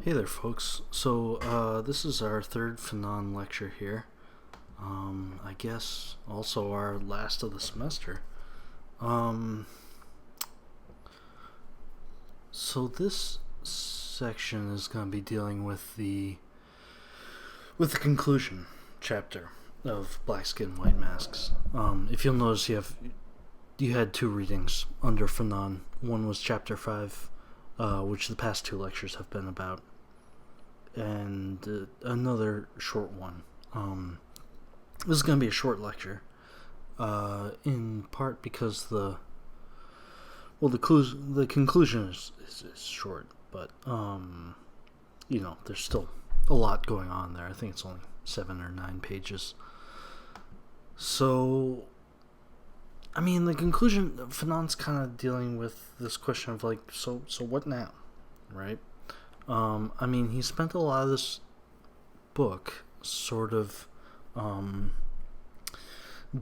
Hey there, folks. This is our third Fanon lecture here. I guess also our last of the semester. Um, this section is going to be dealing with the conclusion chapter of Black Skin, White Masks. If you'll notice, you had two readings under Fanon. One was chapter 5, which the past two lectures have been about, and another short one. This is going to be a short lecture, in part because the conclusion is short, but there's still a lot going on there. I think it's only 7 or 9 pages. So, I mean, the conclusion, Fanon's kind of dealing with this question of so what now, right? He spent a lot of this book sort of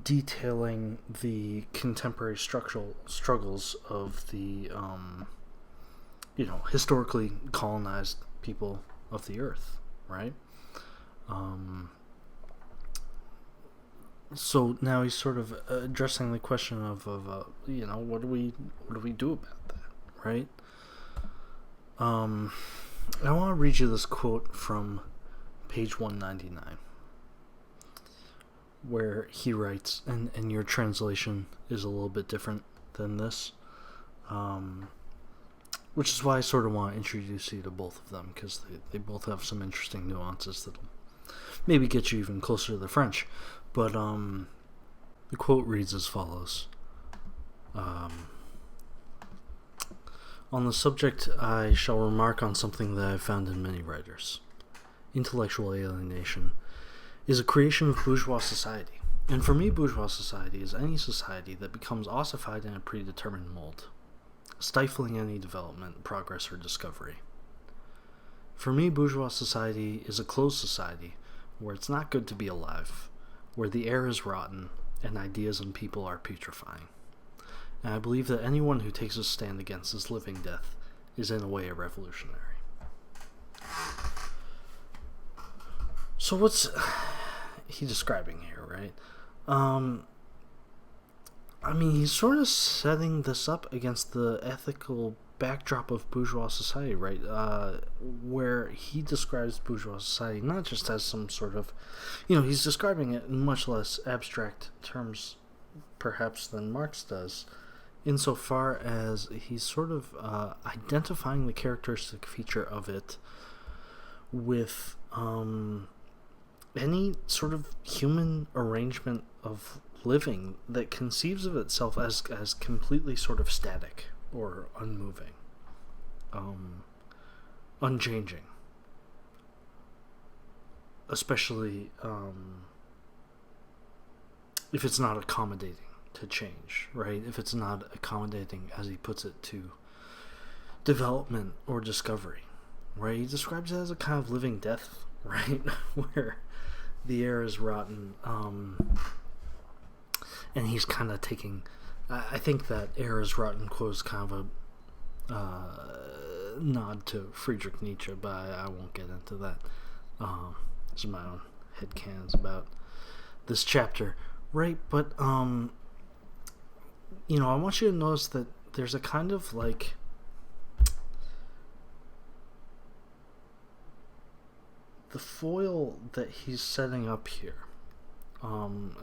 detailing the contemporary structural struggles of the historically colonized people of the earth, right? So now he's sort of addressing the question of what do we do about that, right? I want to read you this quote from page 199, where he writes, and your translation is a little bit different than this, which is why I sort of want to introduce you to both of them, because they both have some interesting nuances that'll maybe get you even closer to the French. But the quote reads as follows. On the subject, I shall remark on something that I have found in many writers. Intellectual alienation is a creation of bourgeois society, and for me, bourgeois society is any society that becomes ossified in a predetermined mold, stifling any development, progress, or discovery. For me, bourgeois society is a closed society where it's not good to be alive, where the air is rotten and ideas and people are putrefying. And I believe that anyone who takes a stand against this living death is in a way a revolutionary. So what's he describing here, right? He's sort of setting this up against the ethical backdrop of bourgeois society, right? Where he describes bourgeois society not just as some sort of, he's describing it in much less abstract terms, perhaps, than Marx does, insofar as he's sort of identifying the characteristic feature of it with any sort of human arrangement of living that conceives of itself as completely sort of static or unmoving, unchanging, especially if it's not accommodating to change, right? If it's not accommodating, as he puts it, to development or discovery, right? He describes it as a kind of living death, right? Where the air is rotten, and he's kind of taking, I think that air is rotten quote is kind of a nod to Friedrich Nietzsche, but I won't get into that. There's my own headcanons about this chapter, right? But I want you to notice that there's a kind of the foil that he's setting up here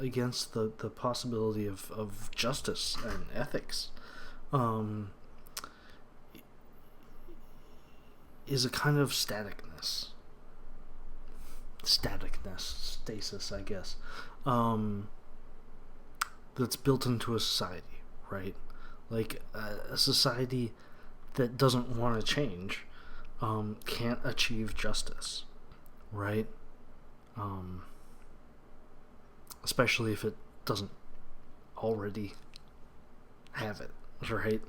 against the possibility of justice and ethics is a kind of stasis, I guess, that's built into a society, right? Like a society that doesn't want to change can't achieve justice, right? Especially if it doesn't already have it, right?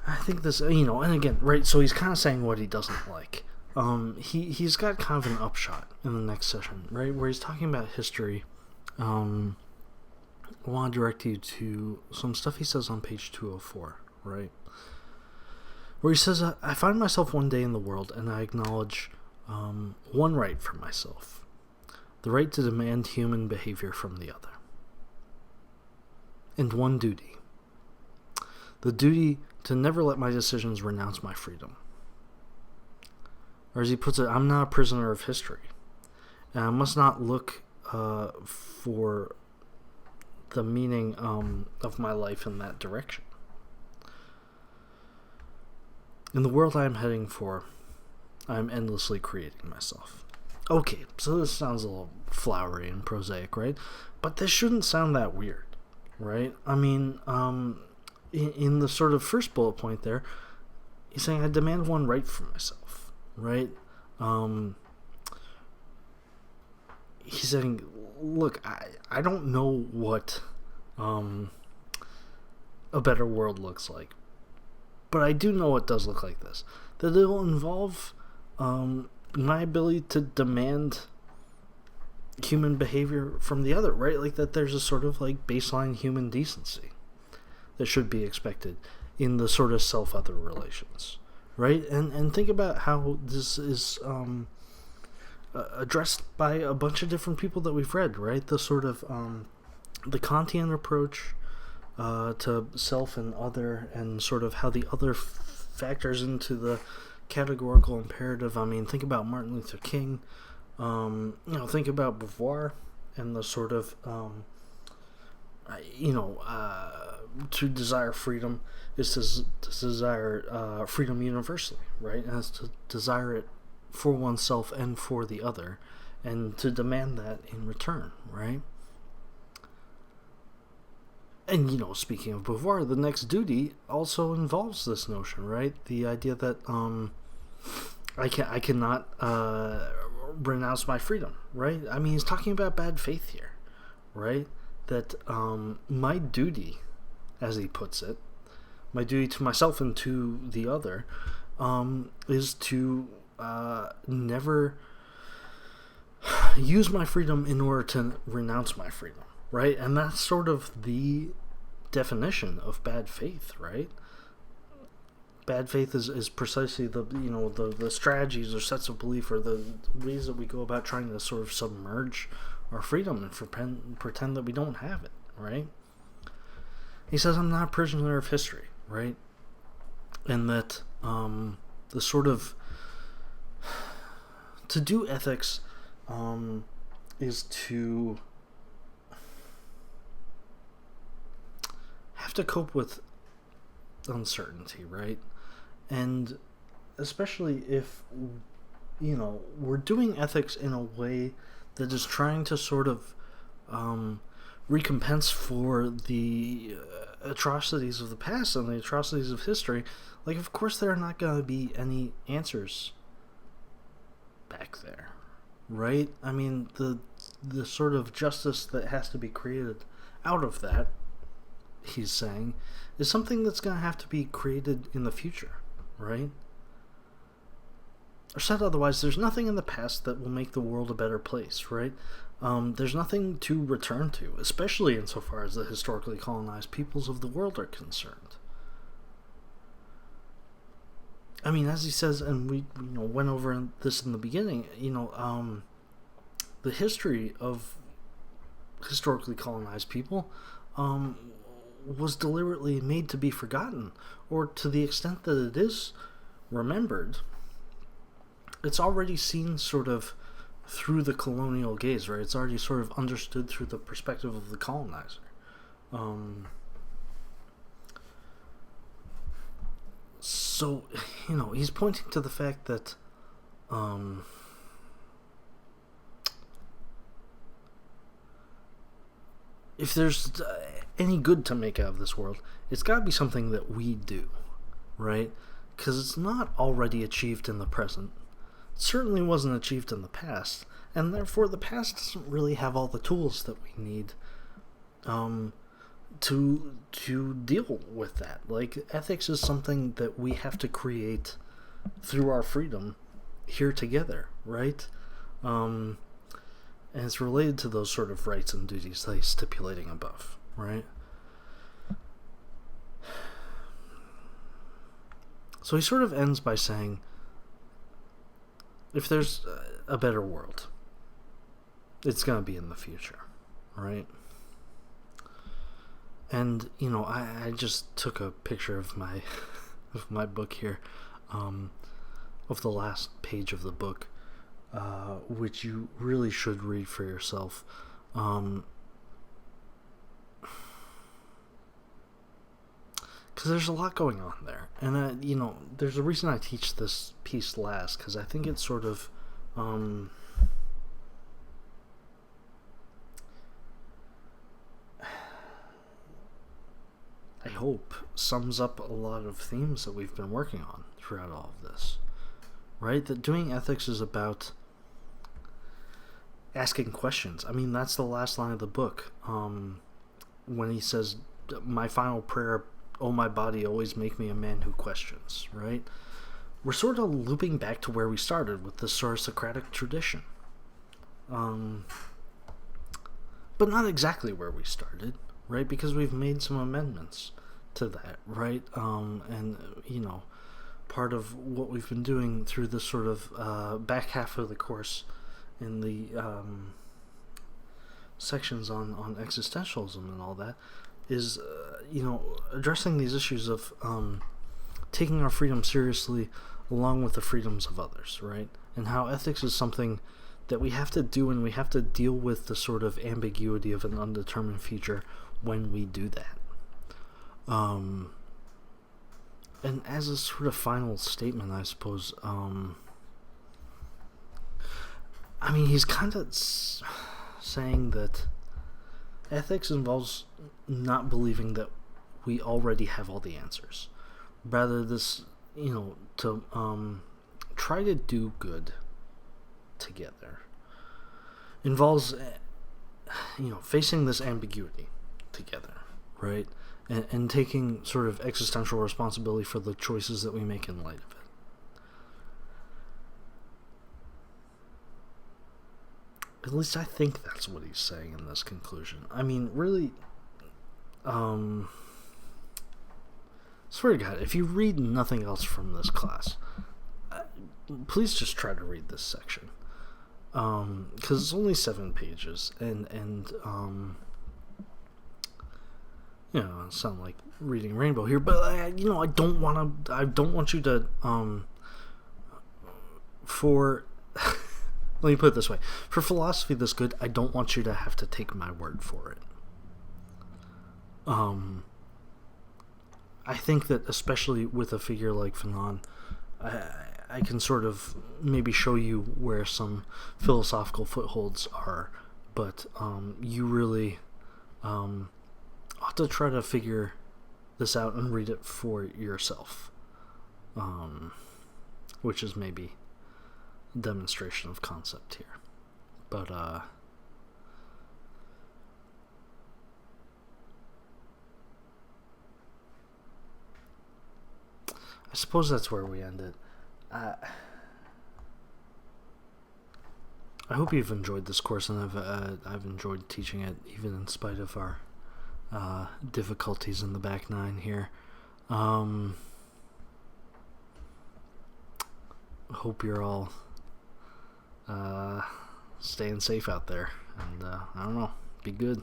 I think this, and again, right, so he's kind of saying what he doesn't like. He's got kind of an upshot in the next session, right, where he's talking about history. I want to direct you to some stuff he says on page 204, right? where he says, I find myself one day in the world, and I acknowledge one right for myself, the right to demand human behavior from the other, and one duty, the duty to never let my decisions renounce my freedom. Or as he puts it, I'm not a prisoner of history, and I must not look for the meaning of my life in that direction. In the world I am heading for, I am endlessly creating myself. Okay, so this sounds a little flowery and prosaic, right? But this shouldn't sound that weird, right? I mean, in the sort of first bullet point there, he's saying, I demand one right for myself, right? He's saying, look, I don't know what a better world looks like, but I do know it does look like this. That it will involve my ability to demand human behavior from the other, right? Like that there's a sort of like baseline human decency that should be expected in the sort of self-other relations, right? And think about how this is addressed by a bunch of different people that we've read, right? The sort of the Kantian approach to self and other, and sort of how the other factors into the categorical imperative. I mean, think about Martin Luther King. Think about Beauvoir and the sort of to desire freedom is to desire freedom universally, right? And it's to desire it for oneself and for the other, and to demand that in return, right? And, speaking of Beauvoir, the next duty also involves this notion, right? The idea that I cannot renounce my freedom, right? I mean, he's talking about bad faith here, right? That my duty, as he puts it, my duty to myself and to the other, is to never use my freedom in order to renounce my freedom, right? And that's sort of the definition of bad faith, right? Bad faith is precisely the strategies or sets of belief or the ways that we go about trying to sort of submerge our freedom and pretend that we don't have it, right? He says, I'm not a prisoner of history, right? And that the sort of to do ethics is to have to cope with uncertainty, right? And especially if we're doing ethics in a way that is trying to sort of recompense for the atrocities of the past and the atrocities of history, like, of course there are not going to be any answers back there, right? I mean, the sort of justice that has to be created out of that, he's saying, is something that's going to have to be created in the future, right? Or said otherwise, there's nothing in the past that will make the world a better place, right? There's nothing to return to, especially insofar as the historically colonized peoples of the world are concerned. I mean, as he says, and we went over this in the beginning, the history of historically colonized people was deliberately made to be forgotten, or to the extent that it is remembered, it's already seen sort of through the colonial gaze, right? It's already sort of understood through the perspective of the colonizer. So, he's pointing to the fact that if there's any good to make out of this world, it's got to be something that we do, right? Because it's not already achieved in the present. It certainly wasn't achieved in the past, and therefore the past doesn't really have all the tools that we need to deal with that. Like, ethics is something that we have to create through our freedom here together, right? And it's related to those sort of rights and duties that he's stipulating above, right? So he sort of ends by saying, if there's a better world, it's going to be in the future, right? And, I just took a picture of my of my book here, of the last page of the book, which you really should read for yourself. Because there's a lot going on there. And, there's a reason I teach this piece last, because I think it's sort of, I hope, sums up a lot of themes that we've been working on throughout all of this. Right? That doing ethics is about asking questions. I mean, that's the last line of the book. When he says, my final prayer, oh my body, always make me a man who questions, right? We're sort of looping back to where we started with the sort of Socratic tradition. But not exactly where we started, right? Because we've made some amendments to that, right? And, part of what we've been doing through this sort of back half of the course in the sections on existentialism and all that is, addressing these issues of taking our freedom seriously along with the freedoms of others, right? And how ethics is something that we have to do, and we have to deal with the sort of ambiguity of an undetermined future when we do that. And as a sort of final statement, I suppose, he's kind of saying that ethics involves not believing that we already have all the answers. Rather, this, to try to do good together involves, facing this ambiguity together, right? And taking sort of existential responsibility for the choices that we make in light of it. At least I think that's what he's saying in this conclusion. I mean, really, swear to God, if you read nothing else from this class, please just try to read this section. Because it's only 7 pages, and it sounds like reading Rainbow here, but I don't want you to let me put it this way. For philosophy this good, I don't want you to have to take my word for it. I think that especially with a figure like Fanon, I can sort of maybe show you where some philosophical footholds are, but you really ought to try to figure this out and read it for yourself, which is maybe a demonstration of concept here. But I suppose that's where we ended. I hope you've enjoyed this course, and I've enjoyed teaching it, even in spite of our difficulties in the back 9 here. Hope you're all staying safe out there, and I don't know, be good.